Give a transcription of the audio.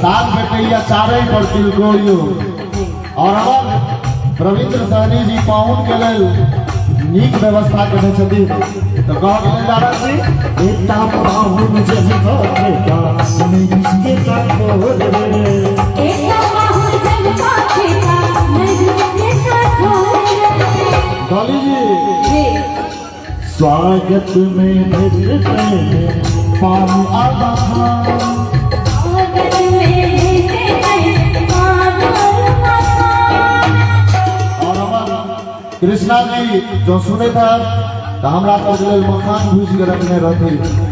सात बेटैया चारे पर तिलकोरियो और हमर रविंद्र सहनी जी पाहुन के लेल नीक व्यवस्था करने छथिन तो कह गेल दादा जी इतना पाहुन जब पहुंचेगा मैं रिश्ते का खोल रे इतना पाहुन जब पहुंचेगा मैं रिश्ते का खोल रे डॉली जी स्वागत में मिलते हैं पानी आधा स्वागत में मिलते हैं पानी और हमार कृष्णा जी जो सुने था तो हमरा पर मकान घुस के रखने रहते